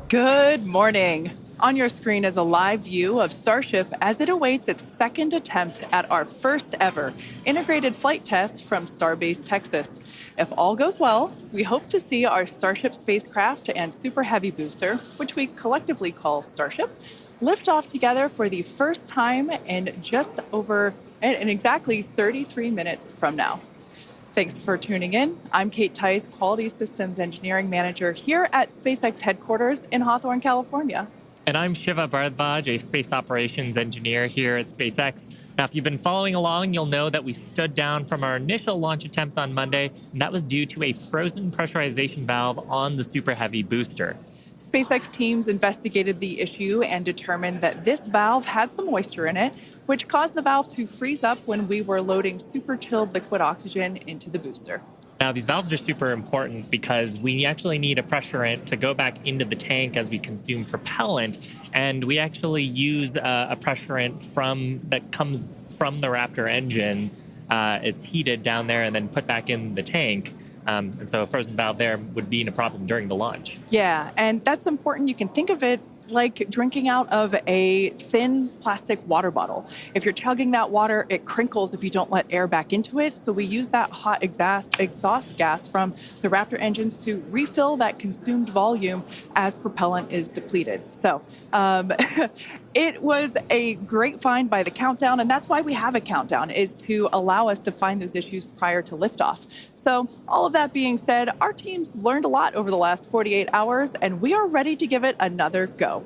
Good morning. On your screen is a live view of Starship as it awaits its second attempt at our first ever integrated flight test from Starbase, Texas. If all goes well, we hope to see our Starship spacecraft and Super Heavy booster, which we collectively call Starship, lift off together for the first time in exactly 33 minutes from now. Thanks for tuning in. I'm Kate Tice, Quality Systems Engineering Manager here at SpaceX headquarters in Hawthorne, California. And I'm Shiva Bharadwaj, a space operations engineer here at SpaceX. Now, if you've been following along, you'll know that we stood down from our initial launch attempt on Monday, and that was due to a frozen pressurization valve on the Super Heavy booster. SpaceX teams investigated the issue and determined that this valve had some moisture in it, which caused the valve to freeze up when we were loading super chilled liquid oxygen into the booster. Now, these valves are super important because we actually need a pressurant to go back into the tank as we consume propellant. And we actually use a pressurant that comes from the Raptor engines. It's heated down there and then put back in the tank. And so a frozen valve there would be a problem during the launch. Yeah, and that's important. You can think of it like drinking out of a thin plastic water bottle. If you're chugging that water, it crinkles if you don't let air back into it. So we use that hot exhaust gas from the Raptor engines to refill that consumed volume as propellant is depleted. So it was a great find by the countdown, and that's why we have a countdown, is to allow us to find those issues prior to liftoff. So all of that being said, our teams learned a lot over the last 48 hours, and we are ready to give it another go.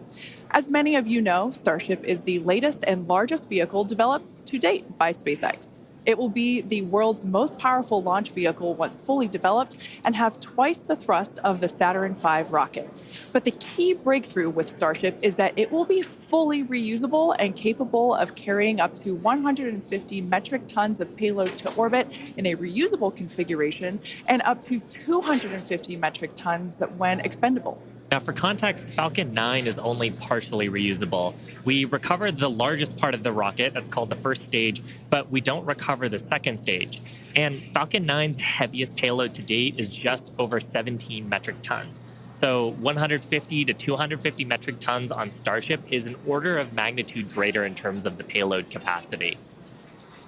As many of you know, Starship is the latest and largest vehicle developed to date by SpaceX. It will be the world's most powerful launch vehicle once fully developed and have twice the thrust of the Saturn V rocket. But the key breakthrough with Starship is that it will be fully reusable and capable of carrying up to 150 metric tons of payload to orbit in a reusable configuration and up to 250 metric tons when expendable. Now, for context, Falcon 9 is only partially reusable. We recovered the largest part of the rocket, that's called the first stage, but we don't recover the second stage. And Falcon 9's heaviest payload to date is just over 17 metric tons. So 150 to 250 metric tons on Starship is an order of magnitude greater in terms of the payload capacity.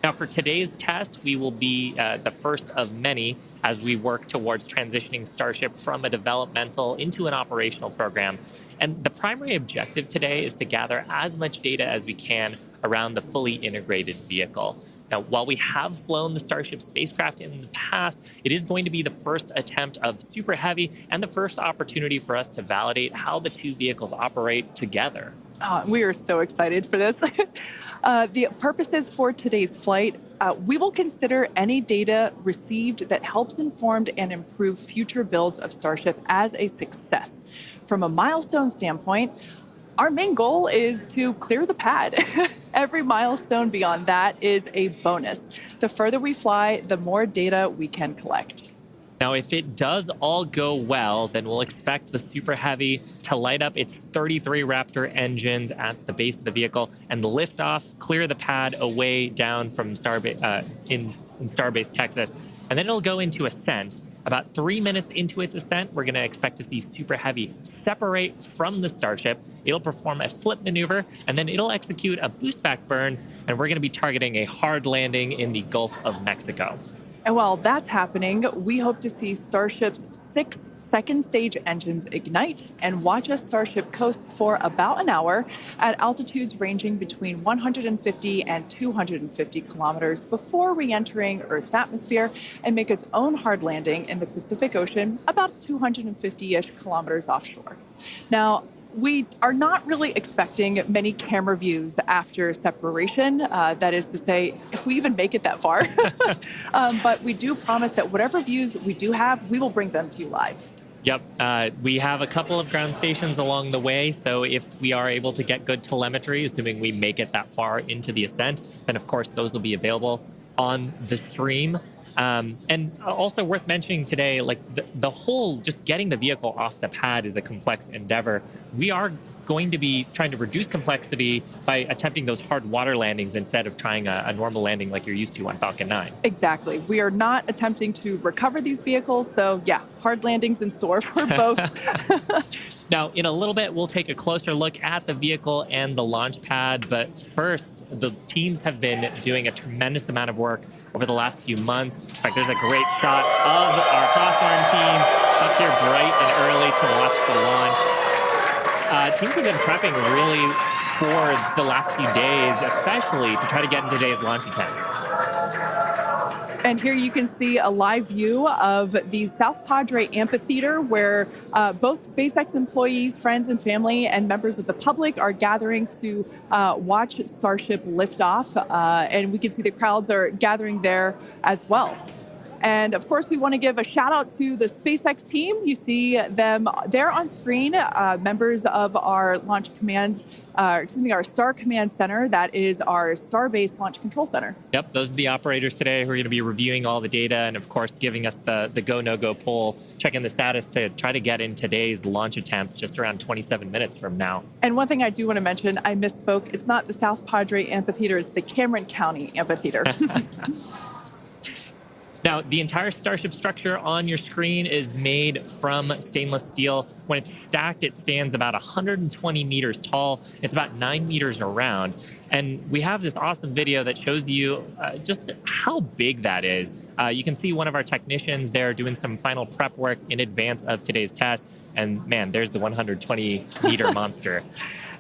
Now, for today's test, we will be the first of many as we work towards transitioning Starship from a developmental into an operational program. And the primary objective today is to gather as much data as we can around the fully integrated vehicle. Now, while we have flown the Starship spacecraft in the past, it is going to be the first attempt of Super Heavy and the first opportunity for us to validate how the two vehicles operate together. We are so excited for this. The purposes for today's flight, we will consider any data received that helps inform and improve future builds of Starship as a success. From a milestone standpoint, our main goal is to clear the pad. Every milestone beyond that is a bonus. The further we fly, the more data we can collect. Now, if it does all go well, then we'll expect the Super Heavy to light up its 33 Raptor engines at the base of the vehicle and lift off, clear the pad away down from Starbase in Starbase, Texas, and then it'll go into ascent. About 3 minutes into its ascent, we're going to expect to see Super Heavy separate from the Starship. It'll perform a flip maneuver, and then it'll execute a boost back burn, and we're going to be targeting a hard landing in the Gulf of Mexico. And while that's happening, we hope to see Starship's 6 second stage engines ignite and watch as Starship coasts for about an hour at altitudes ranging between 150 and 250 kilometers before re-entering Earth's atmosphere and make its own hard landing in the Pacific Ocean about 250-ish kilometers offshore. Now, we are not really expecting many camera views after separation. That is to say, if we even make it that far. But we do promise that whatever views we do have, we will bring them to you live. Yep. We have a couple of ground stations along the way. So if we are able to get good telemetry, assuming we make it that far into the ascent, then of course those will be available on the stream. And also worth mentioning today, like the whole just getting the vehicle off the pad is a complex endeavor. We are going to be trying to reduce complexity by attempting those hard water landings instead of trying a normal landing like you're used to on Falcon 9. Exactly. We are not attempting to recover these vehicles. So yeah, hard landings in store for both. Now, in a little bit, we'll take a closer look at the vehicle and the launch pad. But first, the teams have been doing a tremendous amount of work over the last few months. In fact, there's a great shot of our Hawthorne team up here bright and early to watch the launch. Teams have been prepping really for the last few days, especially to try to get in today's launch attempt. And here you can see a live view of the South Padre Amphitheater where both SpaceX employees, friends and family, and members of the public are gathering to watch Starship lift off. And we can see the crowds are gathering there as well. And of course, we want to give a shout out to the SpaceX team. You see them there on screen, members of our our Star Command Center. That is our Starbase Launch Control Center. Yep, those are the operators today who are going to be reviewing all the data and, of course, giving us the go, no go poll, checking the status to try to get in today's launch attempt just around 27 minutes from now. And one thing I do want to mention, I misspoke. It's not the South Padre Amphitheater, it's the Cameron County Amphitheater. Now, the entire Starship structure on your screen is made from stainless steel. When it's stacked, it stands about 120 meters tall. It's about 9 meters around. And we have this awesome video that shows you just how big that is. You can see one of our technicians there doing some final prep work in advance of today's test. And man, there's the 120-meter monster.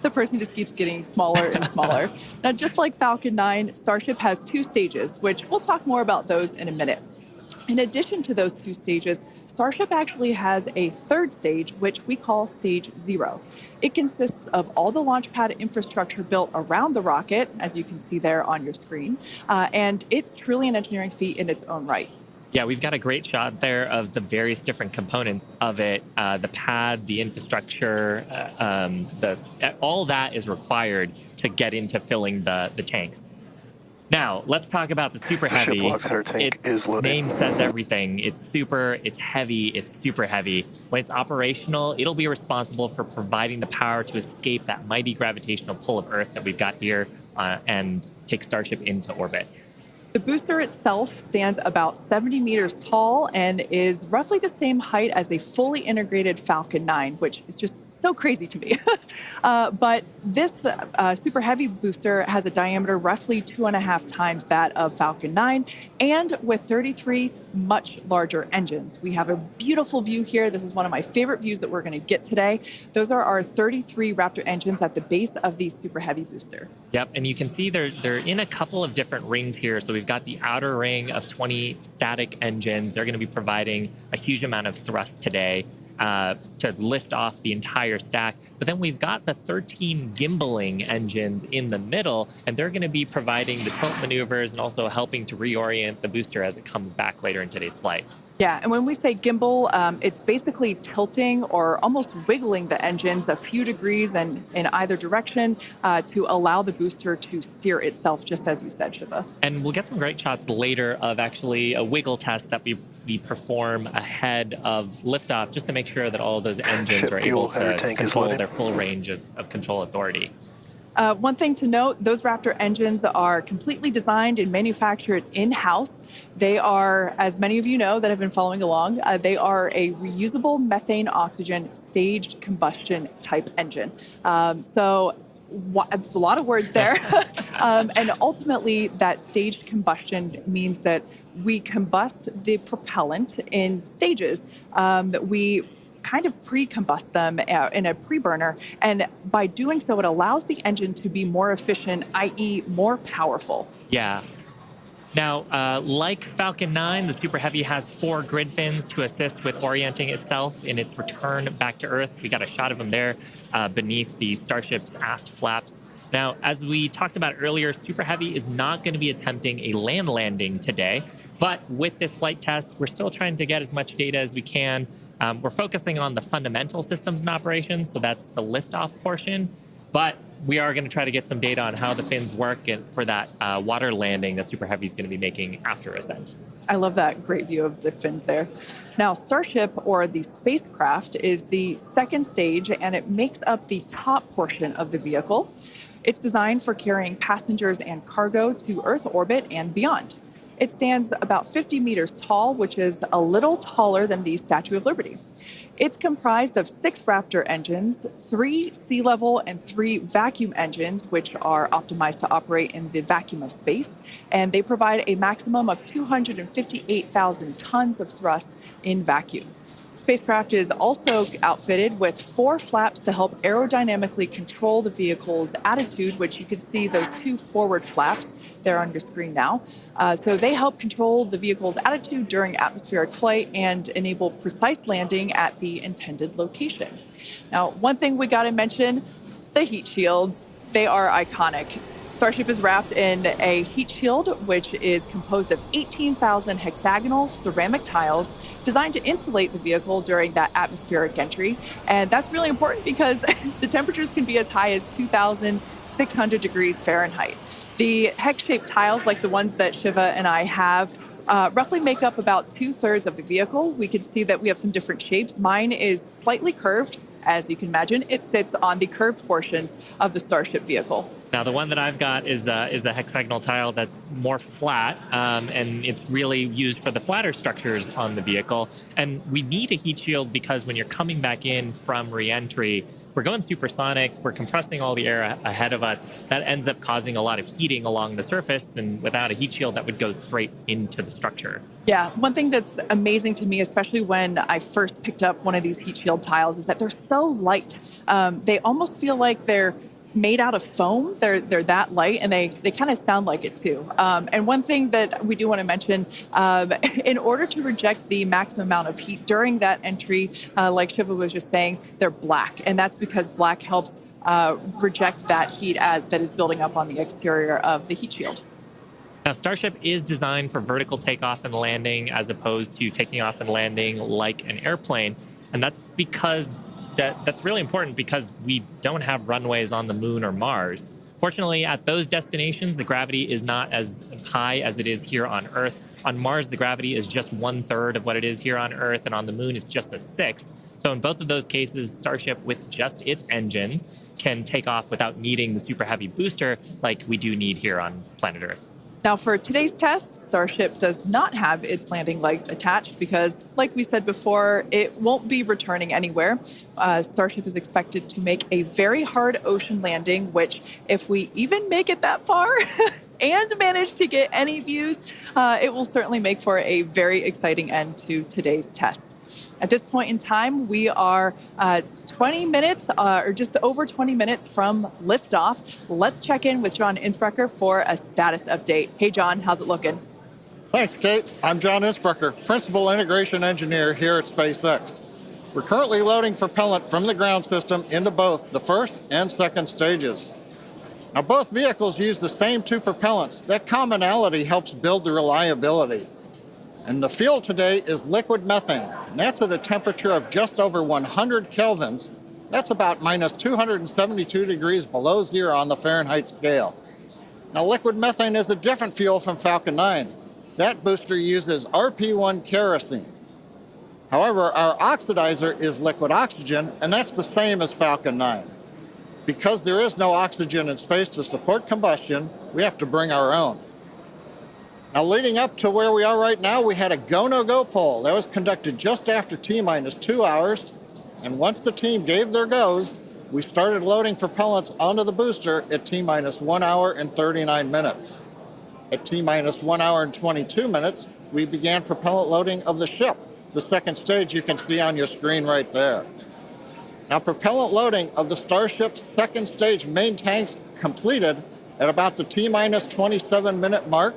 The person just keeps getting smaller and smaller. Now, just like Falcon 9, Starship has 2 stages, which we'll talk more about those in a minute. In addition to those 2 stages, Starship actually has a 3rd stage, which we call Stage 0. It consists of all the launch pad infrastructure built around the rocket, as you can see there on your screen, and it's truly an engineering feat in its own right. Yeah, we've got a great shot there of the various different components of it. The pad, the infrastructure, all that is required to get into filling the tanks. Now, let's talk about the Super Heavy. Its name says everything. It's super, it's heavy, it's super heavy. When it's operational, it'll be responsible for providing the power to escape that mighty gravitational pull of Earth that we've got here and take Starship into orbit. The booster itself stands about 70 meters tall and is roughly the same height as a fully integrated Falcon 9, which is just so crazy to me. But this Super Heavy booster has a diameter roughly 2.5 times that of Falcon 9, and with 33 much larger engines. We have a beautiful view here. This is one of my favorite views that we're going to get today. Those are our 33 Raptor engines at the base of the Super Heavy booster. Yep, and you can see they're in a couple of different rings here. So we've got the outer ring of 20 static engines. They're going to be providing a huge amount of thrust today to lift off the entire stack. But then we've got the 13 gimbaling engines in the middle, and they're going to be providing the tilt maneuvers and also helping to reorient the booster as it comes back later in today's flight. Yeah, and when we say gimbal, it's basically tilting or almost wiggling the engines a few degrees and in either direction to allow the booster to steer itself, just as you said, Shiva. And we'll get some great shots later of actually a wiggle test that we perform ahead of liftoff, just to make sure that all of those engines are able to control their full range of control authority. One thing to note, those Raptor engines are completely designed and manufactured in-house. They are, as many of you know that have been following along, they are a reusable methane oxygen staged combustion type engine. So it's a lot of words there. And ultimately, that staged combustion means that we combust the propellant in stages. That we kind of pre-combust them in a pre-burner, and by doing so, it allows the engine to be more efficient, i.e. more powerful. Yeah. Now, like Falcon 9, the Super Heavy has 4 grid fins to assist with orienting itself in its return back to Earth. We got a shot of them there beneath the Starship's aft flaps. Now, as we talked about earlier, Super Heavy is not going to be attempting a land landing today, but with this flight test, we're still trying to get as much data as we can. We're focusing on the fundamental systems and operations, so that's the liftoff portion, but we are going to try to get some data on how the fins work for that water landing that Super Heavy is going to be making after ascent. I love that great view of the fins there. Now, Starship, or the spacecraft, is the 2nd stage, and it makes up the top portion of the vehicle. It's designed for carrying passengers and cargo to Earth orbit and beyond. It stands about 50 meters tall, which is a little taller than the Statue of Liberty. It's comprised of 6 Raptor engines, 3 sea level and 3 vacuum engines, which are optimized to operate in the vacuum of space. And they provide a maximum of 258,000 tons of thrust in vacuum. Spacecraft is also outfitted with 4 flaps to help aerodynamically control the vehicle's attitude, which you can see those 2 forward flaps. there on your screen now. So they help control the vehicle's attitude during atmospheric flight and enable precise landing at the intended location. Now, one thing we got to mention, the heat shields. They are iconic. Starship is wrapped in a heat shield, which is composed of 18,000 hexagonal ceramic tiles designed to insulate the vehicle during that atmospheric entry. And that's really important because the temperatures can be as high as 2,600 degrees Fahrenheit. The hex-shaped tiles, like the ones that Shiva and I have, roughly make up about 2/3 of the vehicle. We can see that we have some different shapes. Mine is slightly curved. As you can imagine, it sits on the curved portions of the Starship vehicle. Now, the one that I've got is a hexagonal tile that's more flat, and it's really used for the flatter structures on the vehicle. And we need a heat shield because when you're coming back in from re-entry, we're going supersonic, we're compressing all the air ahead of us. That ends up causing a lot of heating along the surface, and without a heat shield, that would go straight into the structure. Yeah, one thing that's amazing to me, especially when I first picked up one of these heat shield tiles, is that they're so light. They almost feel like they're made out of foam. They're that light, and they kind of sound like it too. And one thing that we do want to mention, in order to reject the maximum amount of heat during that entry, like Shiva was just saying, they're black, and that's because black helps reject that heat that is building up on the exterior of the heat shield. Now, Starship is designed for vertical takeoff and landing as opposed to taking off and landing like an airplane. And that's because that's really important because we don't have runways on the moon or Mars. Fortunately, at those destinations, the gravity is not as high as it is here on Earth. On Mars, the gravity is just 1/3 of what it is here on Earth, and on the moon, it's just a sixth. So in both of those cases, Starship, with just its engines, can take off without needing the Super Heavy booster like we do need here on planet Earth. Now, for today's test, Starship does not have its landing legs attached because, like we said before, it won't be returning anywhere. Starship is expected to make a very hard ocean landing, which, if we even make it that far and manage to get any views, it will certainly make for a very exciting end to today's test. At this point in time, we are 20 minutes or just over 20 minutes from liftoff. Let's check in with John Innsbrucker for a status update. Hey, John, how's it looking? Thanks, Kate. I'm John Innsbrucker, Principal Integration Engineer here at SpaceX. We're currently loading propellant from the ground system into both the first and second stages. Now, both vehicles use the same two propellants. That commonality helps build the reliability. And the fuel today is liquid methane, and that's at a temperature of just over 100 kelvins. That's about minus 272 degrees below zero on the Fahrenheit scale. Now, liquid methane is a different fuel from Falcon 9. That booster uses RP1 kerosene. However, our oxidizer is liquid oxygen, and that's the same as Falcon 9. Because there is no oxygen in space to support combustion, we have to bring our own. Now, leading up to where we are right now, we had a go-no-go poll. That was conducted just after T-minus 2 hours. And once the team gave their goes, we started loading propellants onto the booster at T-minus 1 hour and 39 minutes. At T-minus 1 hour and 22 minutes, we began propellant loading of the ship. The second stage you can see on your screen right there. Now, propellant loading of the Starship's second stage main tanks completed at about the T-minus 27-minute mark,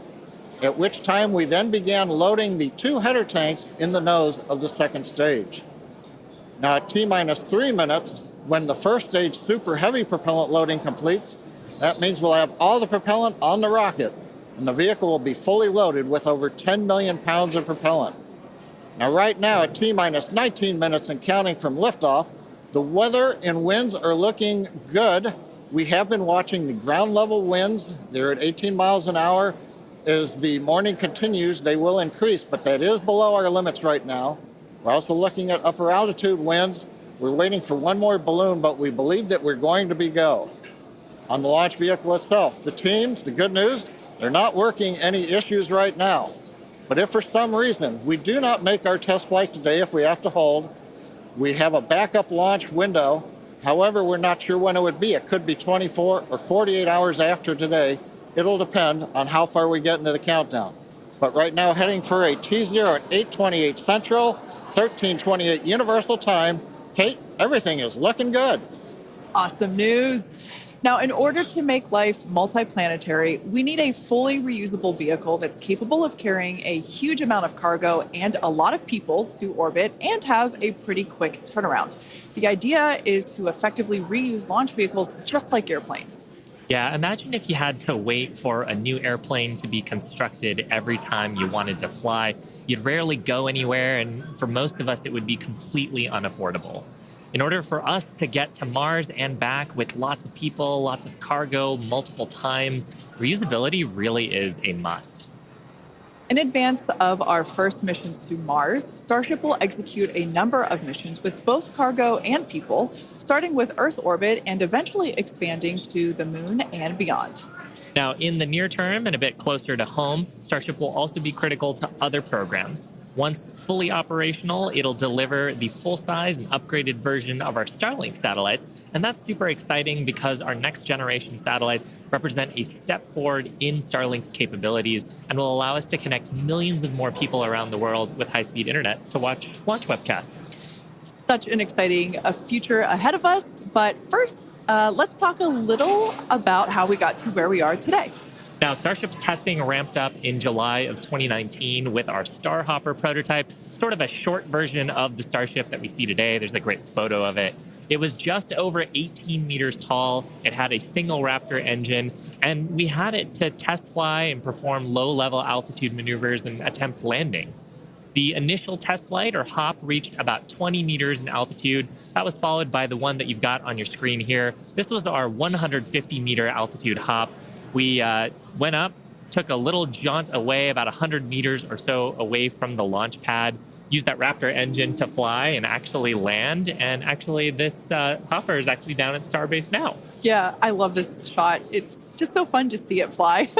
at which time we then began loading the two header tanks in the nose of the second stage. Now, at T-minus 3 minutes, when the first stage Super Heavy propellant loading completes, that means we'll have all the propellant on the rocket, and the vehicle will be fully loaded with over 10 million pounds of propellant. Now, right now, at T-minus 19 minutes and counting from liftoff, the weather and winds are looking good. We have been watching the ground level winds. They're at 18 miles an hour. As the morning continues, they will increase, but that is below our limits right now. We're also looking at upper altitude winds. We're waiting for one more balloon, but we believe that we're going to be go. On the launch vehicle itself, the teams, the good news, they're not working any issues right now. But if for some reason we do not make our test flight today, if we have to hold, we have a backup launch window. However, we're not sure when it would be. It could be 24 or 48 hours after today. It'll depend on how far we get into the countdown. But right now, heading for a T0 at 8:28 Central, 13:28 Universal Time. Kate, everything is looking good. Awesome news. Now, in order to make life multiplanetary, we need a fully reusable vehicle that's capable of carrying a huge amount of cargo and a lot of people to orbit and have a pretty quick turnaround. The idea is to effectively reuse launch vehicles just like airplanes. Yeah, imagine if you had to wait for a new airplane to be constructed every time you wanted to fly. You'd rarely go anywhere, and for most of us, it would be completely unaffordable. In order for us to get to Mars and back with lots of people, lots of cargo, multiple times, reusability really is a must. In advance of our first missions to Mars, Starship will execute a number of missions with both cargo and people, starting with Earth orbit and eventually expanding to the moon and beyond. Now, in the near term and a bit closer to home, Starship will also be critical to other programs. Once fully operational, it'll deliver the full-size and upgraded version of our Starlink satellites, and that's super exciting because our next-generation satellites represent a step forward in Starlink's capabilities and will allow us to connect millions of more people around the world with high-speed internet to watch launch webcasts. Such an exciting future ahead of us, but first, let's talk a little about how we got to where we are today. Now, Starship's testing ramped up in July of 2019 with our Starhopper prototype, sort of a short version of the Starship that we see today. There's a great photo of it. It was just over 18 meters tall. It had a single Raptor engine, and we had it to test fly and perform low-level altitude maneuvers and attempt landing. The initial test flight, or hop, reached about 20 meters in altitude. That was followed by the one that you've got on your screen here. This was our 150-meter altitude hop. We went up, took a little jaunt away, about 100 meters or so away from the launch pad, used that Raptor engine to fly and actually land. And actually, this hopper is actually down at Starbase now. Yeah, I love this shot. It's just so fun to see it fly.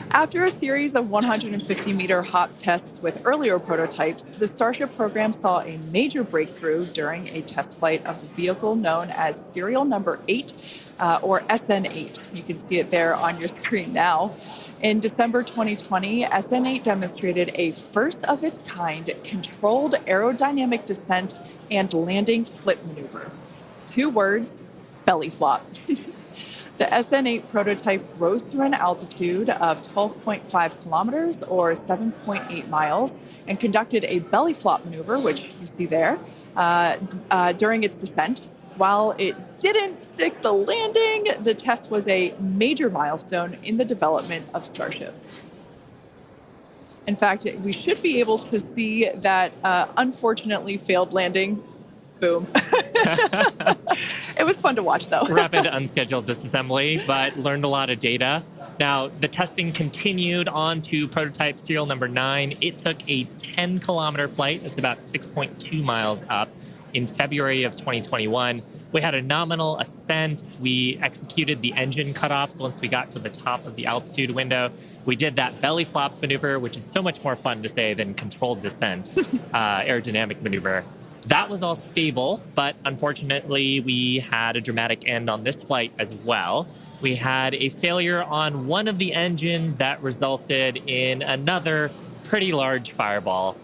After a series of 150-meter hop tests with earlier prototypes, the Starship program saw a major breakthrough during a test flight of the vehicle known as serial number 8, or SN8. You can see it there on your screen now. In December 2020, SN8 demonstrated a first-of-its-kind controlled aerodynamic descent and landing flip maneuver. 2 words, belly flop. The SN8 prototype rose to an altitude of 12.5 kilometers or 7.8 miles and conducted a belly flop maneuver, which you see there, during its descent. While it didn't stick the landing, the test was a major milestone in the development of Starship. In fact, we should be able to see that unfortunately failed landing. Boom. It was fun to watch, though. Rapid unscheduled disassembly, but learned a lot of data. Now, the testing continued on to prototype serial number 9. It took a 10-kilometer flight. That's about 6.2 miles up. In February of 2021, we had a nominal ascent. We executed the engine cutoffs once we got to the top of the altitude window. We did that belly flop maneuver, which is so much more fun to say than controlled descent, aerodynamic maneuver. That was all stable, but unfortunately, we had a dramatic end on this flight as well. We had a failure on one of the engines that resulted in another pretty large fireball.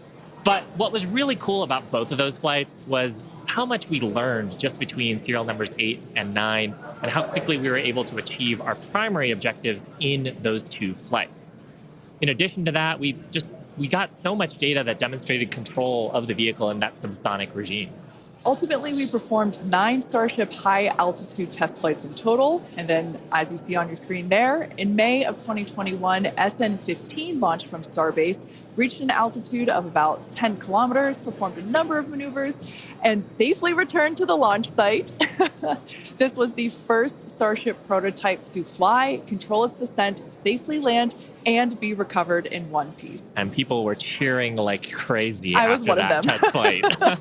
But what was really cool about both of those flights was how much we learned just between serial numbers 8 and 9 and how quickly we were able to achieve our primary objectives in those 2 flights. In addition to that, we got so much data that demonstrated control of the vehicle in that subsonic regime. Ultimately, we performed 9 Starship high-altitude test flights in total. And then, as you see on your screen there, in May of 2021, SN15 launched from Starbase, reached an altitude of about 10 kilometers, performed a number of maneuvers, and safely returned to the launch site. This was the first Starship prototype to fly, control its descent, safely land, and be recovered in one piece. And people were cheering like crazy I was after one of that them. test flight.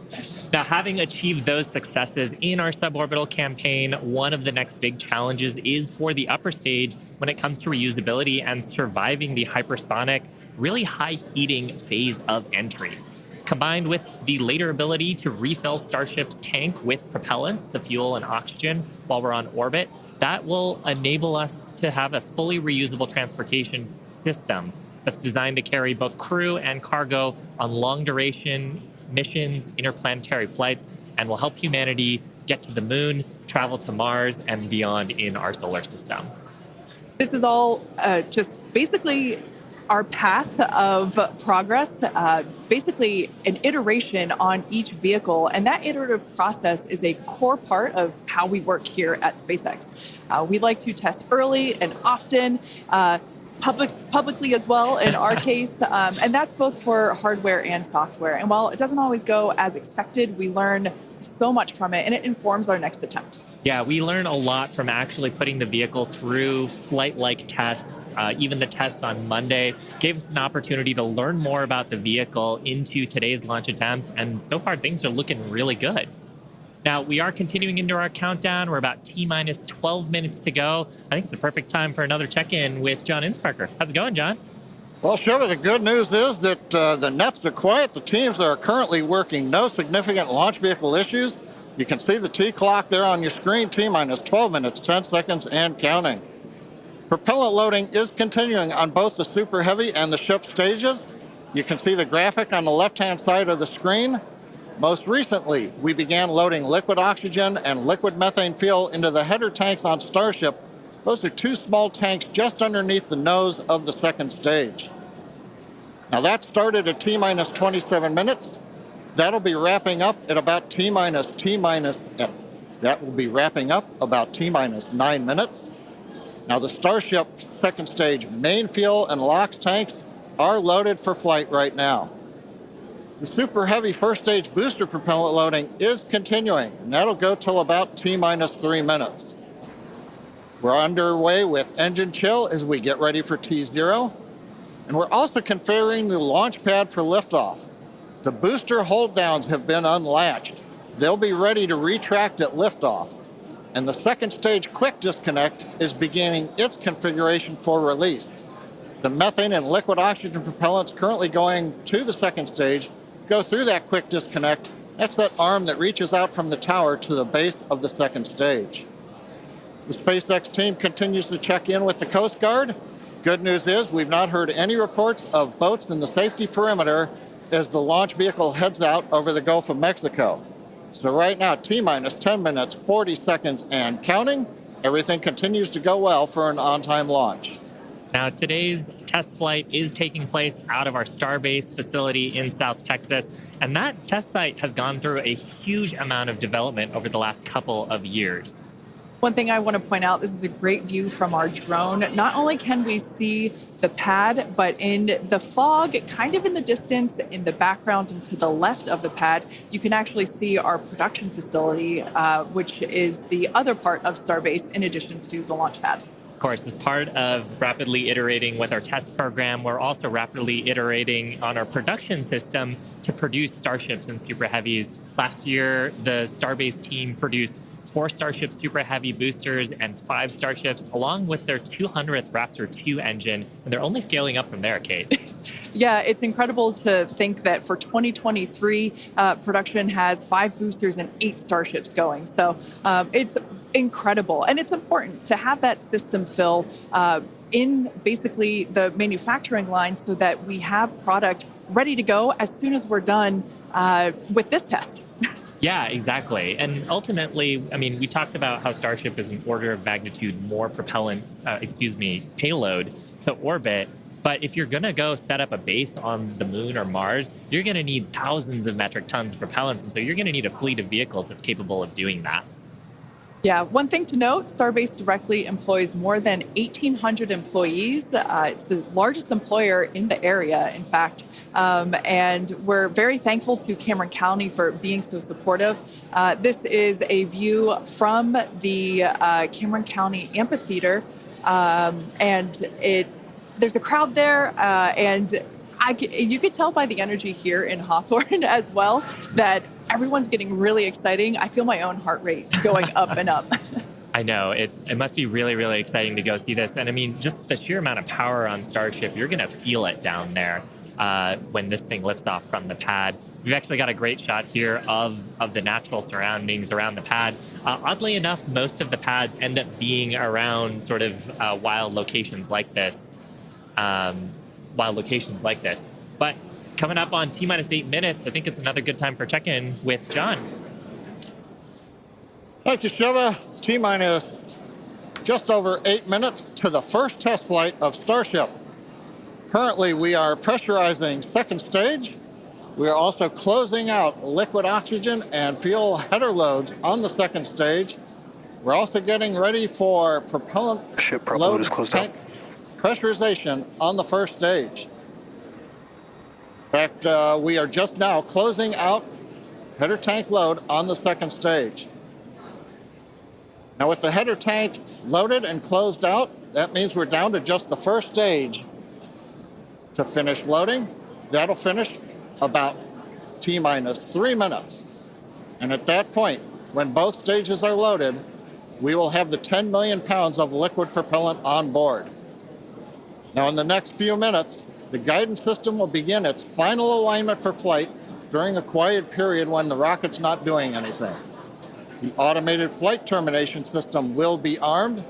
Now, having achieved those successes in our suborbital campaign, one of the next big challenges is for the upper stage when it comes to reusability and surviving the hypersonic, really high heating phase of entry. Combined with the later ability to refill Starship's tank with propellants, the fuel and oxygen, while we're on orbit, that will enable us to have a fully reusable transportation system that's designed to carry both crew and cargo on long duration missions, interplanetary flights, and will help humanity get to the moon, travel to Mars and beyond in our solar system. This is all just basically our path of progress, basically an iteration on each vehicle. And that iterative process is a core part of how we work here at SpaceX. We like to test early and often, publicly as well in our case, and that's both for hardware and software. And while it doesn't always go as expected, we learn so much from it, and it informs our next attempt. Yeah, we learn a lot from actually putting the vehicle through flight-like tests. Even the test on Monday gave us an opportunity to learn more about the vehicle into today's launch attempt, and so far things are looking really good. Now, we are continuing into our countdown. We're about T-minus 12 minutes to go. I think it's a perfect time for another check-in with John Insprecher. How's it going, John? Well, Shiva, the good news is that the nets are quiet. The teams are currently working. No significant launch vehicle issues. You can see the T clock there on your screen, T-minus 12 minutes, 10 seconds, and counting. Propellant loading is continuing on both the Super Heavy and the ship stages. You can see the graphic on the left-hand side of the screen. Most recently, we began loading liquid oxygen and liquid methane fuel into the header tanks on Starship. Those are two small tanks just underneath the nose of the second stage. Now that started at T-minus 27 minutes. That'll be wrapping up at about T-minus 9 minutes. Now the Starship second stage main fuel and LOX tanks are loaded for flight right now. The Super Heavy first stage booster propellant loading is continuing, and that'll go till about T-minus 3 minutes. We're underway with engine chill as we get ready for T0, and we're also configuring the launch pad for liftoff. The booster hold downs have been unlatched. They'll be ready to retract at liftoff. And the second stage quick disconnect is beginning its configuration for release. The methane and liquid oxygen propellants currently going to the second stage go through that quick disconnect. That's that arm that reaches out from the tower to the base of the second stage. The SpaceX team continues to check in with the Coast Guard. Good news is we've not heard any reports of boats in the safety perimeter as the launch vehicle heads out over the Gulf of Mexico. So right now, T-minus 10 minutes, 40 seconds, and counting. Everything continues to go well for an on-time launch. Now, today's test flight is taking place out of our Starbase facility in South Texas, and that test site has gone through a huge amount of development over the last couple of years. One thing I want to point out, this is a great view from our drone. Not only can we see the pad, but in the fog, kind of in the distance, in the background and to the left of the pad, you can actually see our production facility, which is the other part of Starbase in addition to the launch pad. Of course, as part of rapidly iterating with our test program, we're also rapidly iterating on our production system to produce Starships and Super Heavies. Last year, the Starbase team produced 4 Starship Super Heavy boosters and 5 Starships, along with their 200th Raptor 2 engine, and they're only scaling up from there, Kate. Yeah, it's incredible to think that for 2023, production has 5 boosters and 8 Starships going. So it's incredible. And it's important to have that system fill in basically the manufacturing line so that we have product ready to go as soon as we're done with this test. Yeah, exactly. And ultimately, I mean, we talked about how Starship is an order of magnitude more payload to orbit. But if you're going to go set up a base on the moon or Mars, you're going to need thousands of metric tons of propellants. And so you're going to need a fleet of vehicles that's capable of doing that. Yeah, one thing to note, Starbase directly employs more than 1,800 employees. It's the largest employer in the area, in fact. And we're very thankful to Cameron County for being so supportive. This is a view from the Cameron County Amphitheater. And there's a crowd there, and you could tell by the energy here in Hawthorne as well that everyone's getting really exciting. I feel my own heart rate going up and up. I know. It must be really, really exciting to go see this. And I mean, just the sheer amount of power on Starship, you're going to feel it down there when this thing lifts off from the pad. We've actually got a great shot here of the natural surroundings around the pad. Oddly enough, most of the pads end up being around sort of wild locations like this. But coming up on T-minus 8 minutes, I think it's another good time for check-in with John. Thank you, Shiva. T-minus just over 8 minutes to the first test flight of Starship. Currently, we are pressurizing second stage. We are also closing out liquid oxygen and fuel header loads on the second stage. We're also getting ready for propellant load tank pressurization on the first stage. In fact, we are just now closing out header tank load on the second stage. Now with the header tanks loaded and closed out, that means we're down to just the first stage to finish loading. That'll finish about T-minus 3 minutes. And at that point, when both stages are loaded, we will have the 10 million pounds of liquid propellant on board. Now in the next few minutes, the guidance system will begin its final alignment for flight during a quiet period when the rocket's not doing anything. The automated flight termination system will be armed,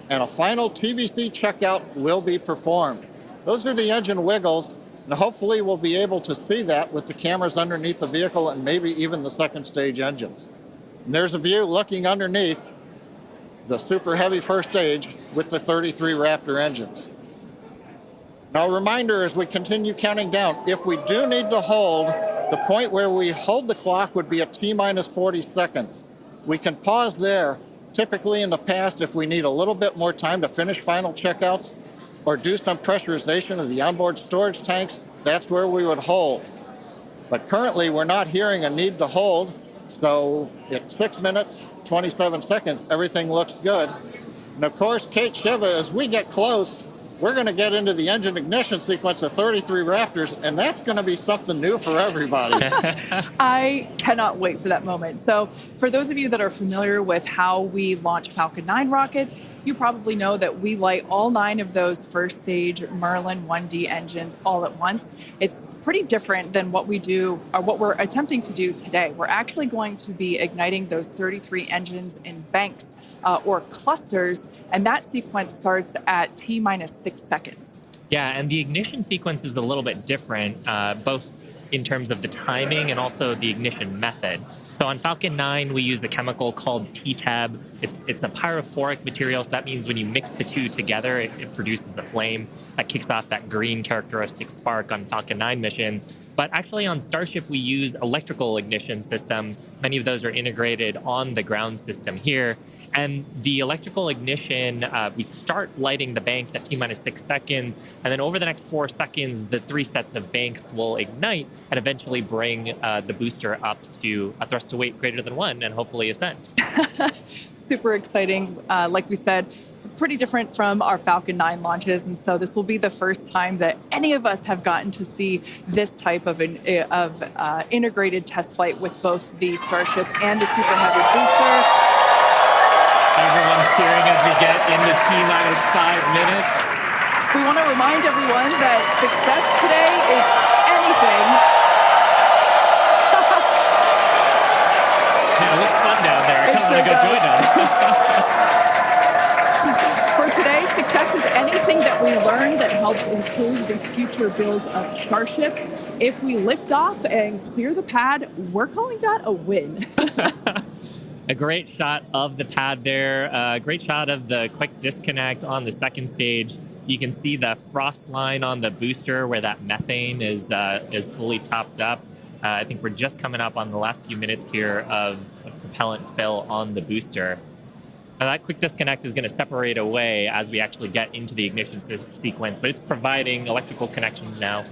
and a final TVC checkout will be performed. Those are the engine wiggles, and hopefully we'll be able to see that with the cameras underneath the vehicle and maybe even the second stage engines. And there's a view looking underneath the Super Heavy first stage with the 33 Raptor engines. Now a reminder as we continue counting down, if we do need to hold, the point where we hold the clock would be at T-minus 40 seconds. We can pause there. Typically in the past, if we need a little bit more time to finish final checkouts or do some pressurization of the onboard storage tanks, that's where we would hold. But currently we're not hearing a need to hold, so at 6 minutes, 27 seconds, everything looks good. And of course, Kate, Shiva, as we get close, we're going to get into the engine ignition sequence of 33 Raptors, and that's going to be something new for everybody. I cannot wait for that moment. So for those of you that are familiar with how we launch Falcon 9 rockets, you probably know that we light all 9 of those first stage Merlin 1D engines all at once. It's pretty different than what we do, or what we're attempting to do today. We're actually going to be igniting those 33 engines in banks or clusters, and that sequence starts at T-minus 6 seconds. Yeah, and the ignition sequence is a little bit different, both in terms of the timing and also the ignition method. So on Falcon 9, we use a chemical called T-tab. It's a pyrophoric material, so that means when you mix the two together, it produces a flame that kicks off that green characteristic spark on Falcon 9 missions. But actually on Starship, we use electrical ignition systems. Many of those are integrated on the ground system here. And the electrical ignition, we start lighting the banks at T-minus 6 seconds, and then over the next 4 seconds, the 3 sets of banks will ignite and eventually bring the booster up to a thrust to weight greater than 1 and hopefully ascent. Super exciting. Like we said, pretty different from our Falcon 9 launches, and so this will be the first time that any of us have gotten to see this type of integrated test flight with both the Starship and the Super Heavy booster. Everyone cheering as we get into T-minus 5 minutes. We want to remind everyone that success today is anything. Yeah, it looks fun down there. I kind of want to go join them. For today, success is anything that we learn that helps improve the future builds of Starship. If we lift off and clear the pad, we're calling that a win. A great shot of the pad there, a great shot of the quick disconnect on the second stage. You can see the frost line on the booster where that methane is fully topped up. I think we're just coming up on the last few minutes here of propellant fill on the booster. Now that quick disconnect is going to separate away as we actually get into the ignition sequence, but it's providing electrical connections now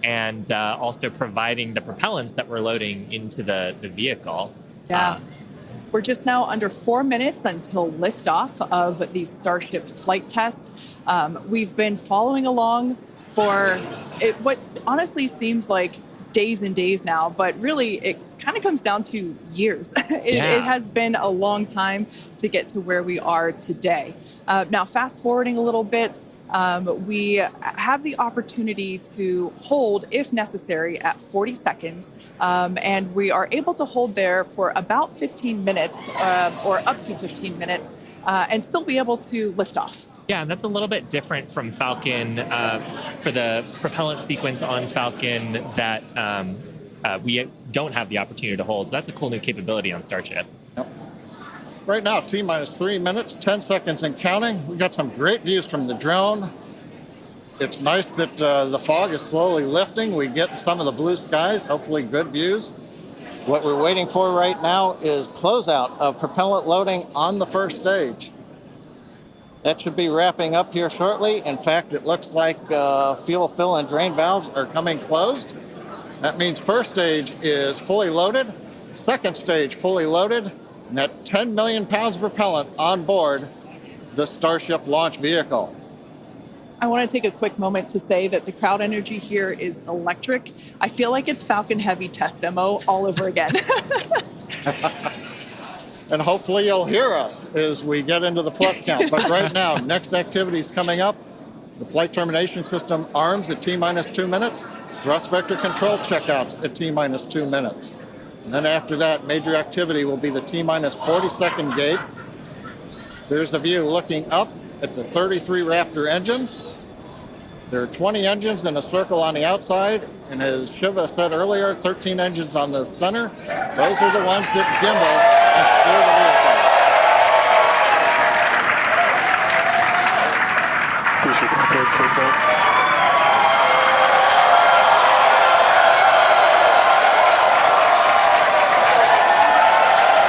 and also providing the propellants that we're loading into the vehicle. Yeah. We're just now under 4 minutes until liftoff of the Starship flight test. We've been following along for what honestly seems like days and days now, but really it kind of comes down to years. It has been a long time to get to where we are today. Now, fast forwarding a little bit, we have the opportunity to hold, if necessary, at 40 seconds, and we are able to hold there for about 15 minutes or up to 15 minutes and still be able to lift off. Yeah, and that's a little bit different from Falcon for the propellant sequence on Falcon that we don't have the opportunity to hold. So that's a cool new capability on Starship. Yep. Right now, T-minus 3 minutes, 10 seconds and counting. We got some great views from the drone. It's nice that the fog is slowly lifting. We get some of the blue skies, hopefully good views. What we're waiting for right now is closeout of propellant loading on the first stage. That should be wrapping up here shortly. In fact, it looks like fuel fill and drain valves are coming closed. That means first stage is fully loaded, second stage fully loaded, and that 10 million pounds of propellant on board the Starship launch vehicle. I want to take a quick moment to say that the crowd energy here is electric. I feel like it's Falcon Heavy test demo all over again. And hopefully you'll hear us as we get into the plus count. But right now, next activity is coming up. The flight termination system arms at T-minus 2 minutes. Thrust vector control checkouts at T-minus 2 minutes. And then after that, major activity will be the T-minus 40-second gate. There's a view looking up at the 33 Raptor engines. There are 20 engines in a circle on the outside, and as Shiva said earlier, 13 engines on the center. Those are the ones that gimbal and steer the vehicle.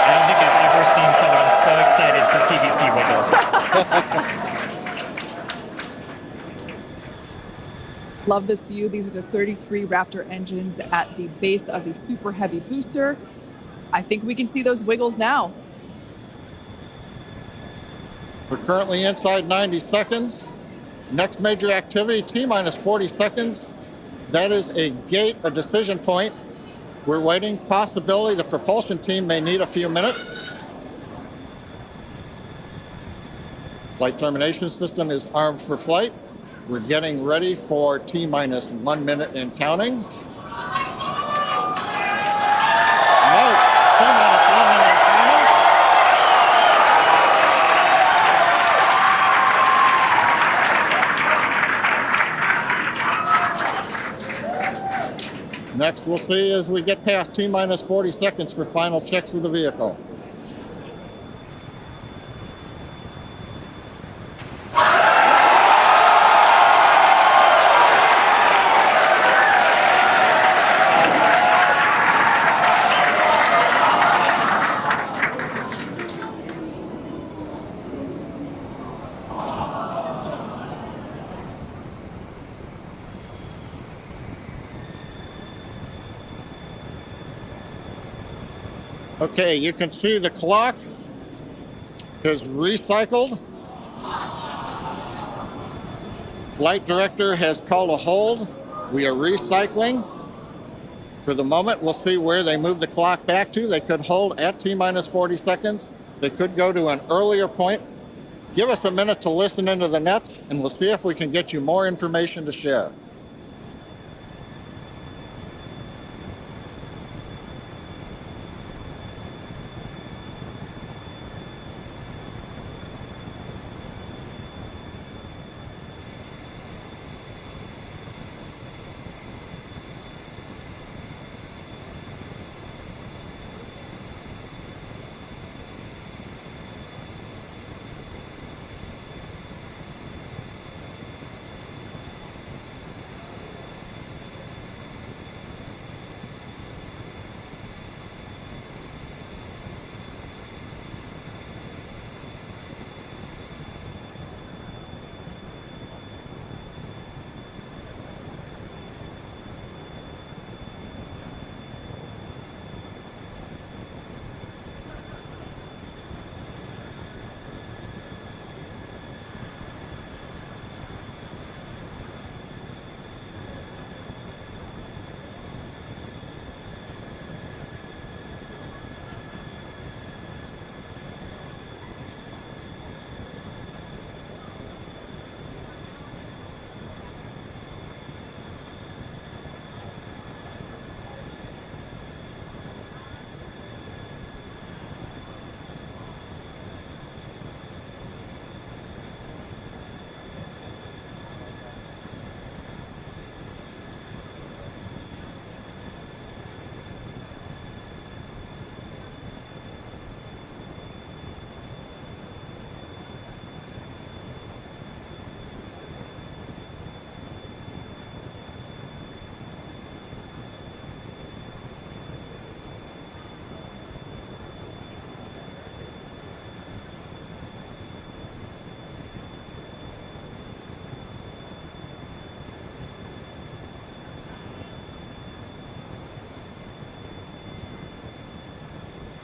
I don't think I've ever seen someone so excited for TVC wiggles. Love this view. These are the 33 Raptor engines at the base of the Super Heavy booster. I think we can see those wiggles now. We're currently inside 90 seconds. Next major activity, T-minus 40 seconds. That is a gate, a decision point. We're waiting. Possibility the propulsion team may need a few minutes. Flight termination system is armed for flight. We're getting ready for T-minus 1 minute and counting. No, T-minus 1 minute and counting. Next, we'll see as we get past T-minus 40 seconds for final checks of the vehicle. Okay, you can see the clock is recycled. Flight director has called a hold. We are recycling. For the moment, we'll see where they move the clock back to. They could hold at T-minus 40 seconds. They could go to an earlier point. Give us a minute to listen into the nets, and we'll see if we can get you more information to share.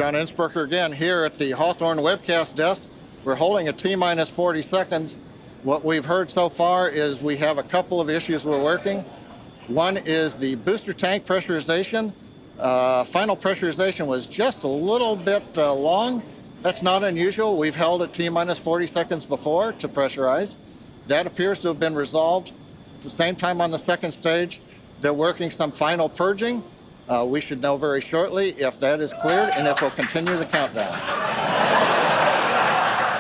John Innsbrucker again here at the Hawthorne webcast desk. We're holding a T-minus 40 seconds. What we've heard so far is we have a couple of issues we're working. One is the booster tank pressurization. Final pressurization was just a little bit long. That's not unusual. We've held at T-minus 40 seconds before to pressurize. That appears to have been resolved. At the same time on the second stage, they're working some final purging. We should know very shortly if that is cleared and if we'll continue the countdown.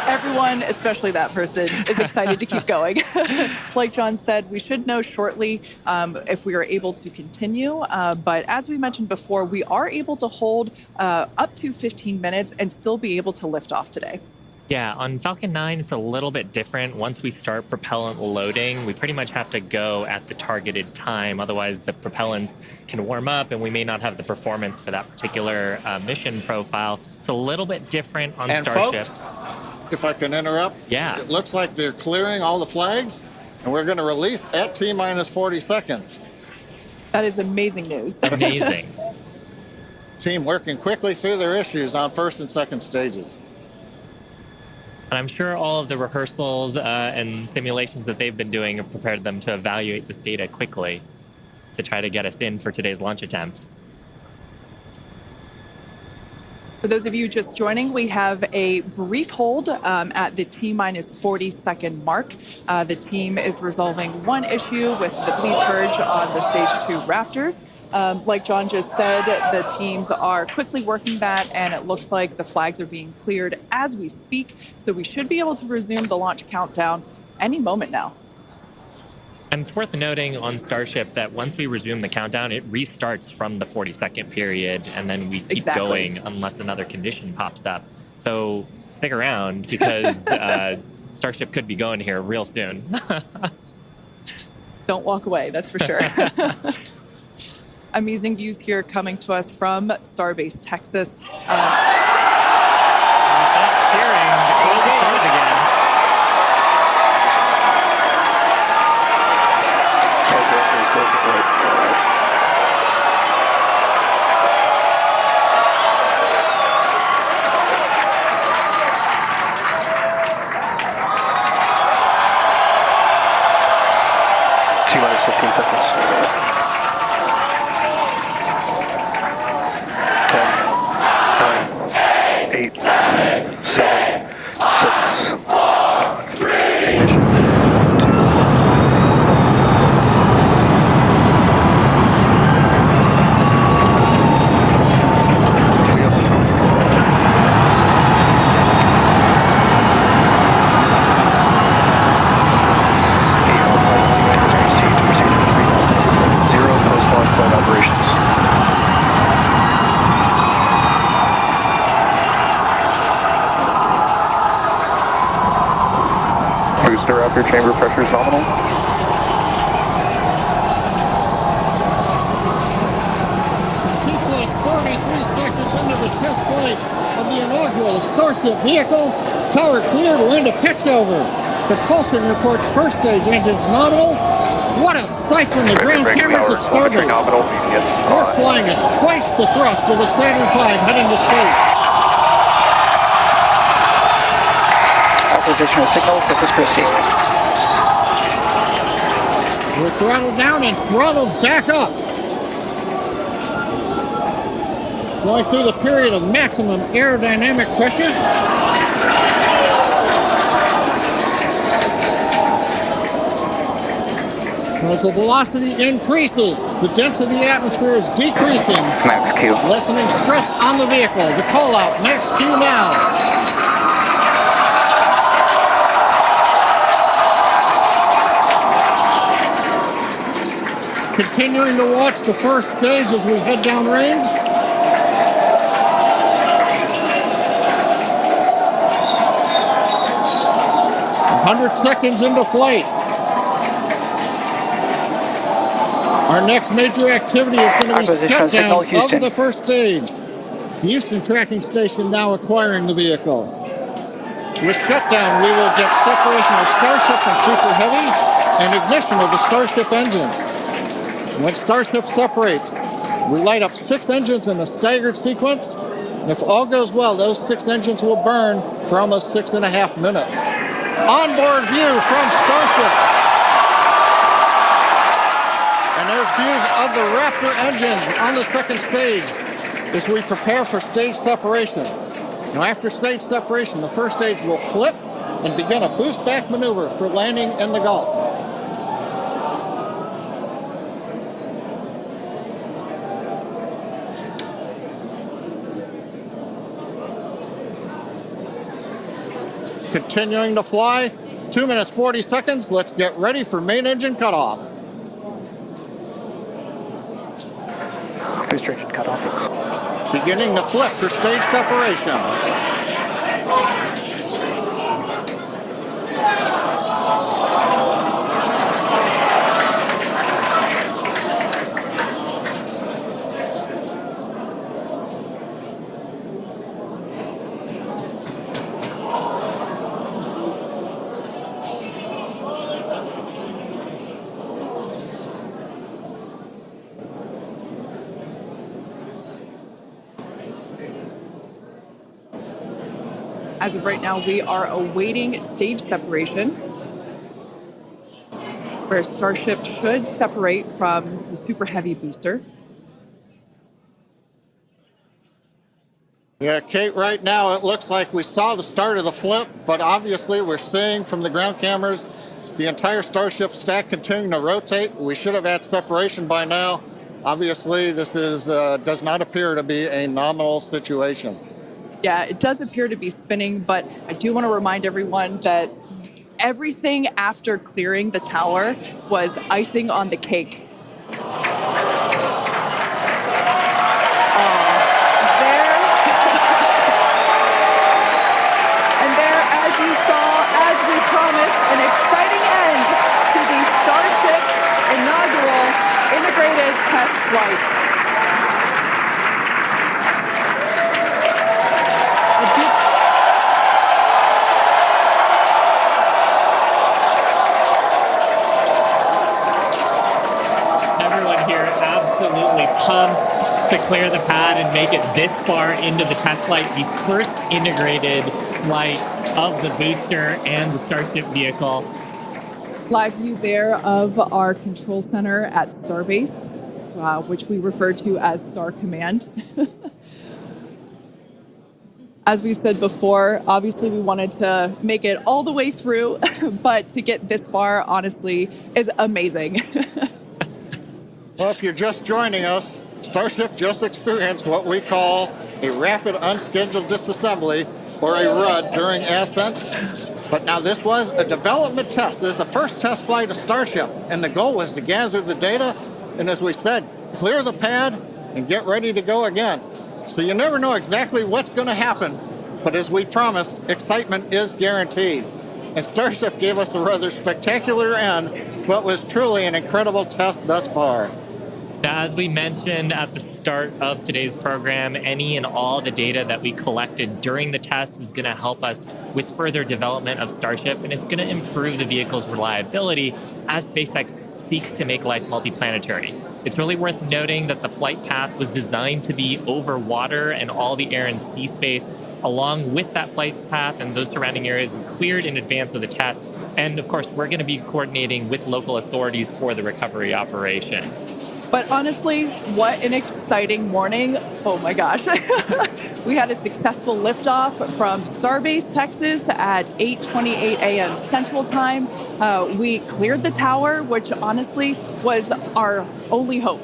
Everyone, especially that person, is excited to keep going. Like John said, we should know shortly if we are able to continue. But as we mentioned before, we are able to hold up to 15 minutes and still be able to lift off today. Yeah, on Falcon 9, it's a little bit different. Once we start propellant loading, we pretty much have to go at the targeted time. Otherwise, the propellants can warm up and we may not have the performance for that particular mission profile. It's a little bit different on Starship. Folks, if I can interrupt, yeah, it looks like they're clearing all the flags and we're going to release at T-minus 40 seconds. That is amazing news. Amazing. Team working quickly through their issues on first and second stages. And I'm sure all of the rehearsals and simulations that they've been doing have prepared them to evaluate this data quickly to try to get us in for today's launch attempt. For those of you just joining, we have a brief hold at the T-minus 40 second mark. The team is resolving one issue with the bleed purge on the stage 2 Raptors. Like John just said, the teams are quickly working that, and it looks like the flags are being cleared as we speak. So we should be able to resume the launch countdown any moment now. And it's worth noting on Starship that once we resume the countdown, it restarts from the 40-second period, and then we keep going unless another condition pops up. So stick around because Starship could be going here real soon. Don't walk away, that's for sure. Amazing views here coming to us from Starbase, Texas. Cheering to close the start again. T-minus 15 seconds. 10, 9, 8, 7, 6, 5, 3. Booster after chamber pressure is nominal. T-plus 33 seconds into the test flight of the inaugural Starship vehicle. Tower cleared, we're into pitch over. Propulsion reports first stage engines nominal. What a sight from the ground cameras at Starbase. We're flying at twice the thrust of the Saturn V heading to space. Acquisition of signals, this is Christie. We're throttled down and throttled back up. Going through the period of maximum aerodynamic pressure. As the velocity increases, the density of the atmosphere is decreasing, Max Q. lessening stress on the vehicle. The call out, max Q now. Continuing to watch the first stage as we head down range. "100 seconds into flight. Our next major activity is going to be shutdown of the first stage. The Houston tracking station now acquiring the vehicle. With shutdown, we will get separation of Starship and Super Heavy and ignition of the Starship engines. When Starship separates, we light up 6 engines in a staggered sequence. If all goes well, those 6 engines will burn for almost 6.5 minutes. Onboard view from Starship. And there's views of the Raptor engines on the second stage as we prepare for stage separation. Now, after stage separation, the first stage will flip and begin a boost back maneuver for landing in the Gulf. Continuing to fly, 2 minutes 40 seconds. Let's get ready for main engine cutoff. Booster engine cutoff. Beginning to flip for stage separation. As of right now, we are awaiting stage separation, where Starship should separate from the Super Heavy booster. Yeah, Kate, right now it looks like we saw the start of the flip, but obviously we're seeing from the ground cameras the entire Starship stack continuing to rotate. We should have had separation by now. Obviously, this is does not appear to be a nominal situation. Yeah, it does appear to be spinning, but I do want to remind everyone that everything after clearing the tower was icing on the cake. And there, as you saw, as we promised, an exciting end to the Starship inaugural integrated test flight. Absolutely pumped to clear the pad and make it this far into the test flight, the first integrated flight of the booster and the Starship vehicle. Live view there of our control center at Starbase, which we refer to as Star Command. As we said before, obviously we wanted to make it all the way through, but to get this far, honestly, is amazing. Well, if you're just joining us, Starship just experienced what we call a rapid unscheduled disassembly, or a RUD, during ascent. But now this was a development test. This is the first test flight of Starship, and the goal was to gather the data, and as we said, clear the pad and get ready to go again. So you never know exactly what's going to happen, but as we promised, excitement is guaranteed. And Starship gave us a rather spectacular end to what was truly an incredible test thus far. Now, as we mentioned at the start of today's program, any and all the data that we collected during the test is going to help us with further development of Starship, and it's going to improve the vehicle's reliability as SpaceX seeks to make life multiplanetary. It's really worth noting that the flight path was designed to be over water and all the air and sea space. Along with that flight path and those surrounding areas were cleared in advance of the test. And of course, we're going to be coordinating with local authorities for the recovery operations. But honestly, what an exciting morning. Oh my gosh. We had a successful liftoff from Starbase, Texas at 8:28 a.m. Central Time. We cleared the tower, which honestly was our only hope.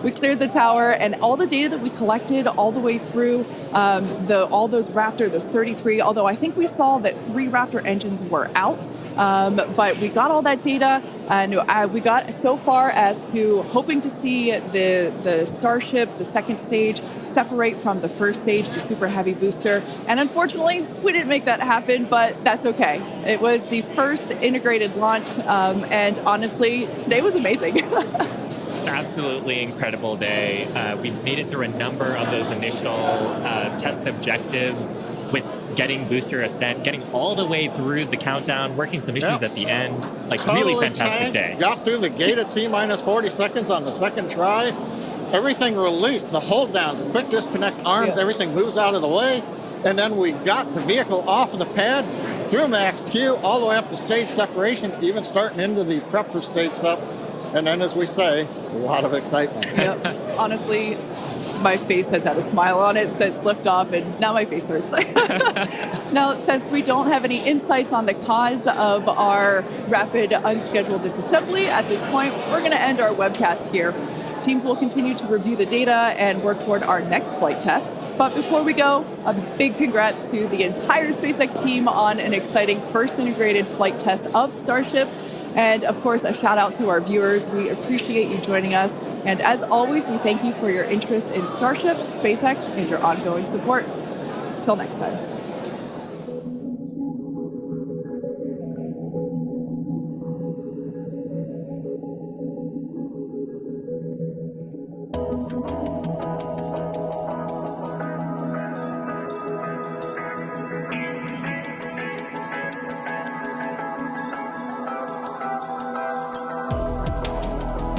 We cleared the tower, and all the data that we collected all the way through all those Raptor, those 33, although I think we saw that 3 Raptor engines were out. But we got all that data, and we got so far as to hoping to see the Starship, the second stage, separate from the first stage, the Super Heavy booster. And unfortunately, we didn't make that happen, but that's okay. It was the first integrated launch, and honestly, today was amazing. Absolutely incredible day. We made it through a number of those initial test objectives with getting booster ascent, getting all the way through the countdown, working some issues at the end. Like, totally really fantastic day. Got through the gate at T-minus 40 seconds on the second try. everything released, the hold downs, the quick disconnect arms, Yeah. everything moves out of the way. And then we got the vehicle off of the pad, through max Q, all the way up to stage separation, even starting into the prep for stage sep. And then, as we say, a lot of excitement. Yep. Honestly, my face has had a smile on it since liftoff, and now my face hurts. Now, since we don't have any insights on the cause of our rapid unscheduled disassembly at this point, we're going to end our webcast here. Teams will continue to review the data and work toward our next flight test. But before we go, a big congrats to the entire SpaceX team on an exciting first integrated flight test of Starship. And of course, a shout out to our viewers. We appreciate you joining us. And as always, we thank you for your interest in Starship, SpaceX, and your ongoing support. Till next time.